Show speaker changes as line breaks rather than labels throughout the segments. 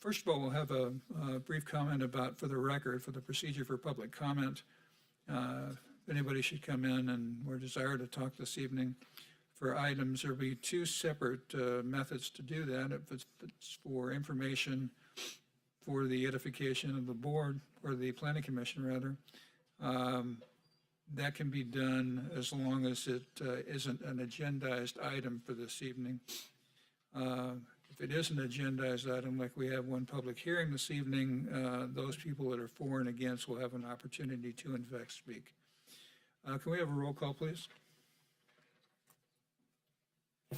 First of all, we'll have a brief comment about, for the record, for the procedure for public comment. If anybody should come in and we're desire to talk this evening for items, there'll be two separate methods to do that. If it's for information for the edification of the board, or the planning commission rather, that can be done as long as it isn't an agendized item for this evening. If it is an agendized item, like we have one public hearing this evening, those people that are for and against will have an opportunity to in fact speak. Can we have a roll call, please?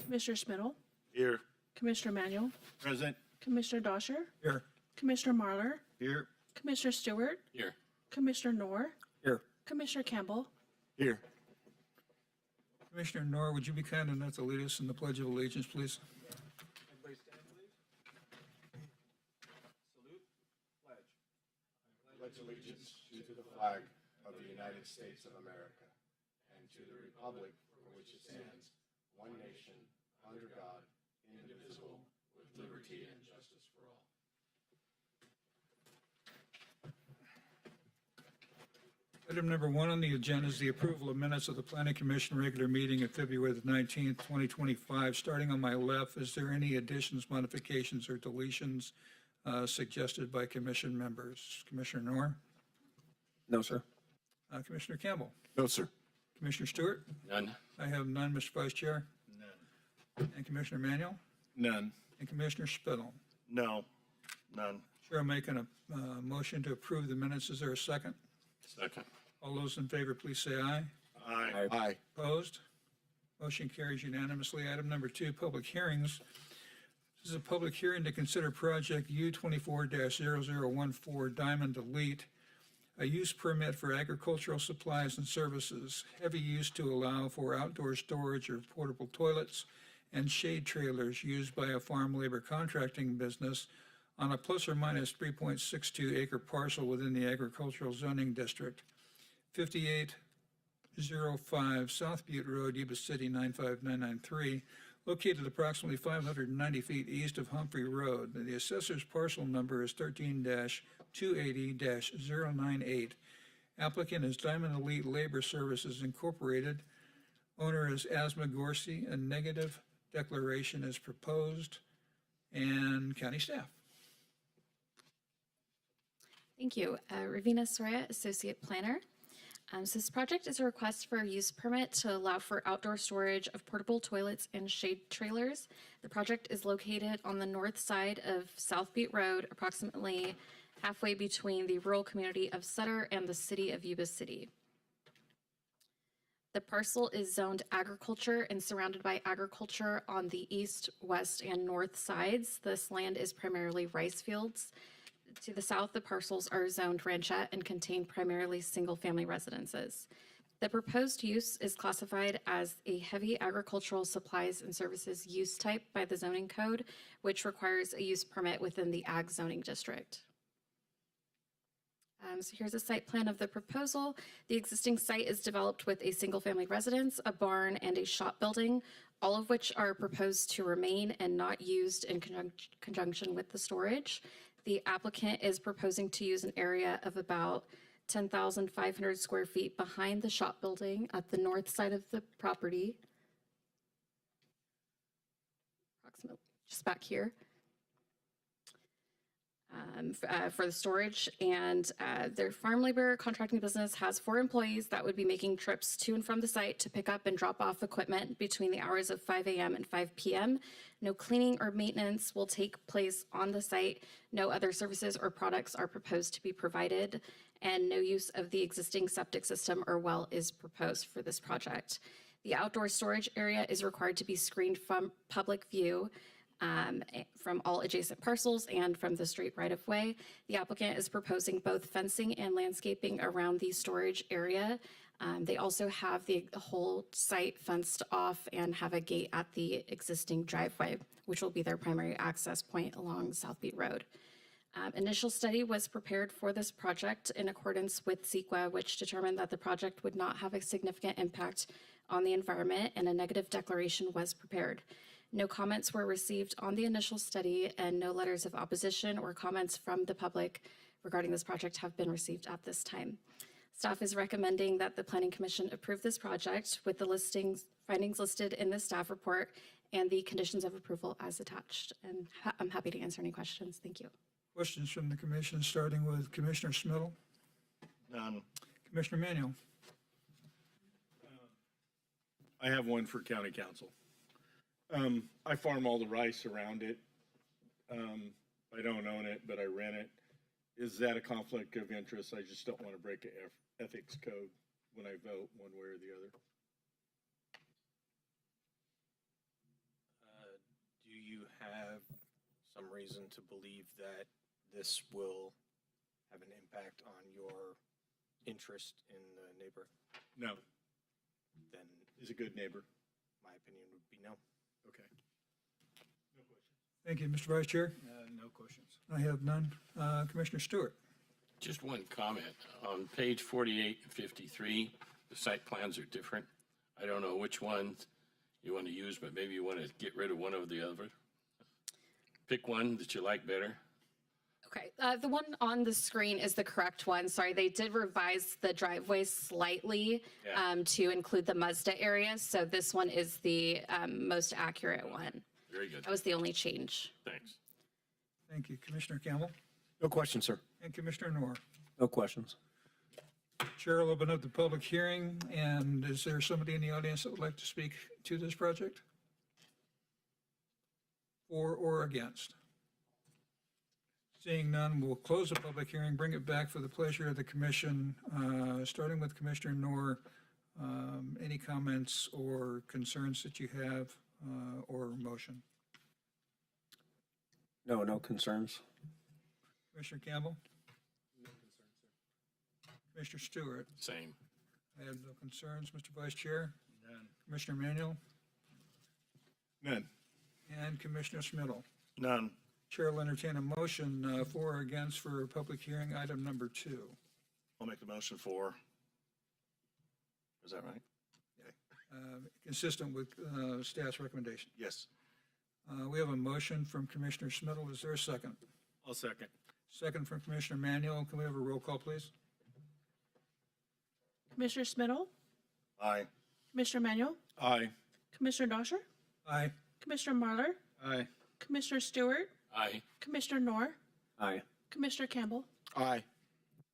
Commissioner Spittle.
Here.
Commissioner Manuel.
Present.
Commissioner Dosher.
Here.
Commissioner Marlar.
Here.
Commissioner Stewart.
Here.
Commissioner Knorr.
Here.
Commissioner Campbell.
Here.
Commissioner Knorr, would you be kind enough to lead us in the Pledge of Allegiance, please?
Everybody stand, please. Salute. Pledge.
I pledge allegiance to the flag of the United States of America and to the republic for which it stands, one nation, under God, indivisible, with liberty and justice for all.
Item number 1 on the agenda is the approval of minutes of the Planning Commission regular meeting of February the 19th, 2025. Starting on my left, is there any additions, modifications, or deletions suggested by commission members? Commissioner Knorr?
No, sir.
Commissioner Campbell?
No, sir.
Commissioner Stewart?
None.
I have none, Mr. Vice Chair.
None.
And Commissioner Manuel?
None.
And Commissioner Spittle?
No. None.
Chair, I'm making a motion to approve the minutes. Is there a second?
Second.
All those in favor, please say aye.
Aye. Aye.
Opposed? Motion carries unanimously. Item number 2, public hearings. This is a public hearing to consider project U24-0014 Diamond Elite, a use permit for agricultural supplies and services, heavy use to allow for outdoor storage of portable toilets and shade trailers used by a farm labor contracting business on a plus or minus 3.62 acre parcel within the agricultural zoning district. 5805 South Butte Road, Yuba City 95993, located approximately 590 feet east of Humphrey Road. The assessor's parcel number is 13-280-098. Applicant is Diamond Elite Labor Services Incorporated. Owner is Asma Gorsi. A negative declaration is proposed. And county staff.
Thank you. Ravina Soria, Associate Planner. So this project is a request for a use permit to allow for outdoor storage of portable toilets and shade trailers. The project is located on the north side of South Butte Road, approximately halfway between the rural community of Sutter and the city of Yuba City. The parcel is zoned agriculture and surrounded by agriculture on the east, west, and north sides. This land is primarily rice fields. To the south, the parcels are zoned ranchette and contain primarily single-family residences. The proposed use is classified as a heavy agricultural supplies and services use type by the zoning code, which requires a use permit within the ag zoning district. So here's a site plan of the proposal. The existing site is developed with a single-family residence, a barn, and a shop building, all of which are proposed to remain and not used in conjunction with the storage. The applicant is proposing to use an area of about 10,500 square feet behind the shop building at the north side of the property, approximately just back here, for the storage. And their farm labor contracting business has 4 employees that would be making trips to and from the site to pick up and drop off equipment between the hours of 5 a.m. and 5 p.m. No cleaning or maintenance will take place on the site. No other services or products are proposed to be provided, and no use of the existing septic system or well is proposed for this project. The outdoor storage area is required to be screened from public view from all adjacent parcels and from the street right-of-way. The applicant is proposing both fencing and landscaping around the storage area. They also have the whole site fenced off and have a gate at the existing driveway, which will be their primary access point along South Butte Road. Initial study was prepared for this project in accordance with CEQA, which determined that the project would not have a significant impact on the environment, and a negative declaration was prepared. No comments were received on the initial study, and no letters of opposition or comments from the public regarding this project have been received at this time. Staff is recommending that the Planning Commission approve this project with the findings listed in the staff report and the conditions of approval as attached. And I'm happy to answer any questions. Thank you.
Questions from the commission, starting with Commissioner Smittle.
None.
Commissioner Manuel.
I have one for county council. I farm all the rice around it. I don't own it, but I rent it. Is that a conflict of interest? I just don't want to break an ethics code when I vote one way or the other.
Do you have some reason to believe that this will have an impact on your interest in the neighbor?
No.
Then
Is a good neighbor.
my opinion would be no.
Okay.
Thank you, Mr. Vice Chair.
No questions.
I have none. Commissioner Stewart.
Just one comment. On page 48 and 53, the site plans are different. I don't know which ones you want to use, but maybe you want to get rid of one over the other. Pick one that you like better.
Okay, the one on the screen is the correct one. Sorry, they did revise the driveway slightly
Yeah.
to include the Mazda area. So this one is the most accurate one.
Very good.
That was the only change.
Thanks.
Thank you. Commissioner Campbell
No question, sir.
and Commissioner Noor.
No questions.
Chair will open up the public hearing, and is there somebody in the audience that would like to speak to this project? For or against? Seeing none, we'll close the public hearing, bring it back for the pleasure of the commission, starting with Commissioner Noor. Any comments or concerns that you have, or motion?
No concerns.
Commissioner Campbell? No concerns, sir. Commissioner Stewart?
Same.
I have no concerns. Mr. Vice Chair?
None.
Commissioner Manuel?
None.
And Commissioner Smittle?
None.
Chair will entertain a motion for or against for public hearing item number 2.
I'll make the motion for. Is that right?
Consistent with staff's recommendation.
Yes.
We have a motion from Commissioner Smittle. Is there a second?
I'll second.
Second from Commissioner Manuel. Can we have a roll call, please?
Commissioner Smittle,
Aye.
Commissioner Manuel,
Aye.
Commissioner Dosher,
Aye.
Commissioner Marlar,
Aye.
Commissioner Stewart,
Aye.
Commissioner Noor,
Aye.
Commissioner Campbell.
Aye.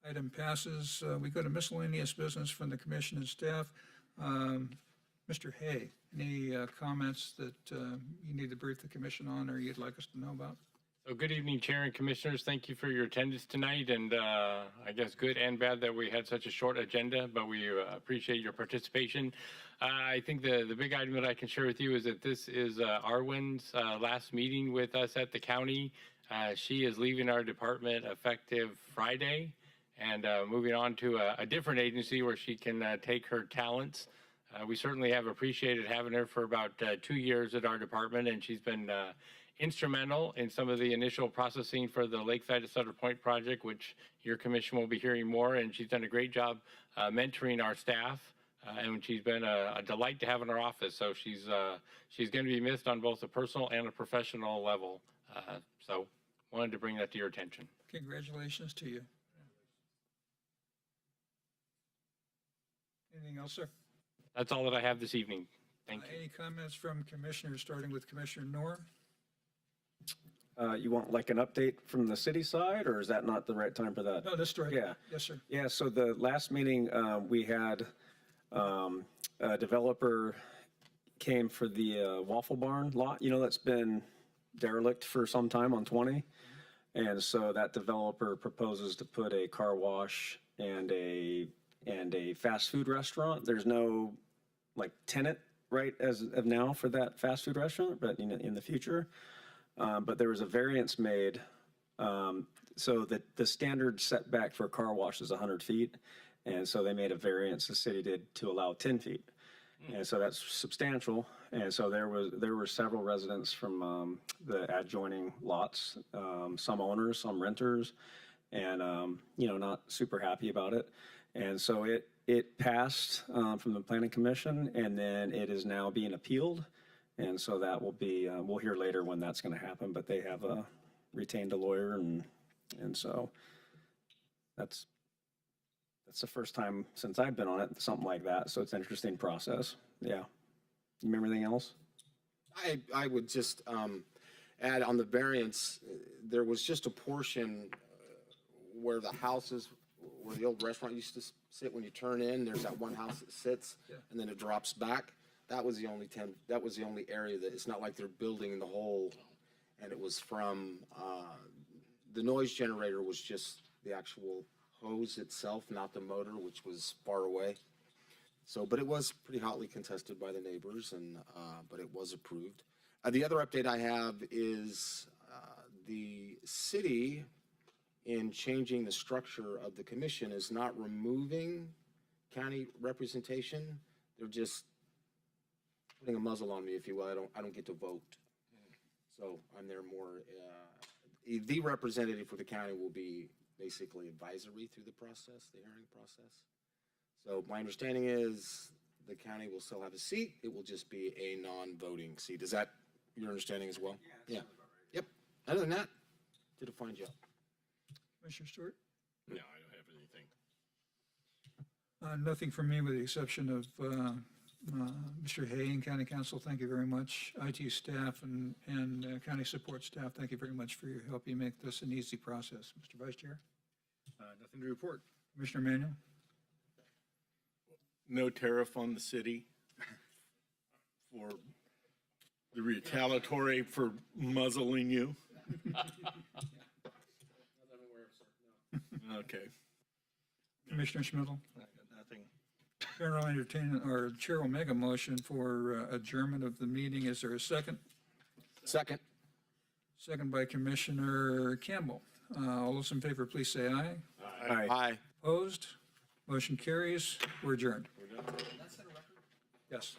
Item passes. We go to miscellaneous business from the commission and staff. Mr. Hay, any comments that you need to brief the commission on or you'd like us to know about?
So good evening, Chair and Commissioners. Thank you for your attendance tonight, and I guess good and bad that we had such a short agenda, but we appreciate your participation. I think the big item that I can share with you is that this is Arwen's last meeting with us at the county. She is leaving our department effective Friday and moving on to a different agency where she can take her talents. We certainly have appreciated having her for about 2 years at our department, and she's been instrumental in some of the initial processing for the Lakeside to Sutter Point project, which your commission will be hearing more. And she's done a great job mentoring our staff, and she's been a delight to have in our office. So she's going to be missed on both a personal and a professional level. So wanted to bring that to your attention.
Congratulations to you. Anything else, sir?
That's all that I have this evening. Thank you.
Any comments from commissioners, starting with Commissioner Noor?
You want like an update from the city side, or is that not the right time for that?
No, that's right.
Yeah.
Yes, sir.
Yeah, so the last meeting, we had a developer came for the Waffle Barn lot, that's been derelict for some time on 20. And so that developer proposes to put a car wash and a fast food restaurant. There's no like tenant right as of now for that fast food restaurant, but in the future. But there was a variance made, so that the standard setback for a car wash is 100 feet. And so they made a variance, the city did, to allow 10 feet. And so that's substantial. And so there were several residents from the adjoining lots, some owners, some renters, and, not super happy about it. And so it passed from the planning commission, and then it is now being appealed. And so that will be, we'll hear later when that's going to happen, but they have retained a lawyer, and so that's the first time since I've been on it, something like that. So it's an interesting process. Yeah. You remember anything else?
I would just add on the variance, there was just a portion where the houses, where the old restaurant used to sit when you turn in, there's that one house that sits and then it drops back. That was the only area that, it's not like they're building the whole, and it was from, the noise generator was just the actual hose itself, not the motor, which was far away. So, but it was pretty hotly contested by the neighbors, and but it was approved. The other update I have is the city, in changing the structure of the commission, is not removing county representation. They're just putting a muzzle on me, if you will. I don't get to vote. So I'm there more. The representative for the county will be basically advisory through the process, the hearing process. So my understanding is the county will still have a seat. It will just be a non-voting seat. Is that your understanding as well? Yeah. Yep. Other than that, did a fine job.
Commissioner Stewart?
No, I don't have anything.
Nothing from me with the exception of Mr. Hay and County Council, thank you very much. IT staff and county support staff, thank you very much for your help. You make this an easy process. Mr. Vice Chair?
Nothing to report.
Commissioner Manuel?
No tariff on the city for the retaliatory for muzzling you. Okay.
Commissioner Schmidl?
Nothing.
Chair will entertain, or Chair will make a motion for adjournment of the meeting. Is there a second?
Second.
Second by Commissioner Campbell. All those in favor, please say aye.
Aye.
Aye.
Opposed? Motion carries. We're adjourned. Yes.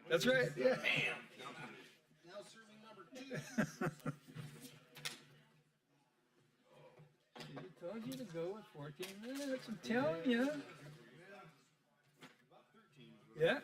That's right. Yeah.
Now serving number 2.
She told you to go with 14 minutes. I'm telling you. Yeah.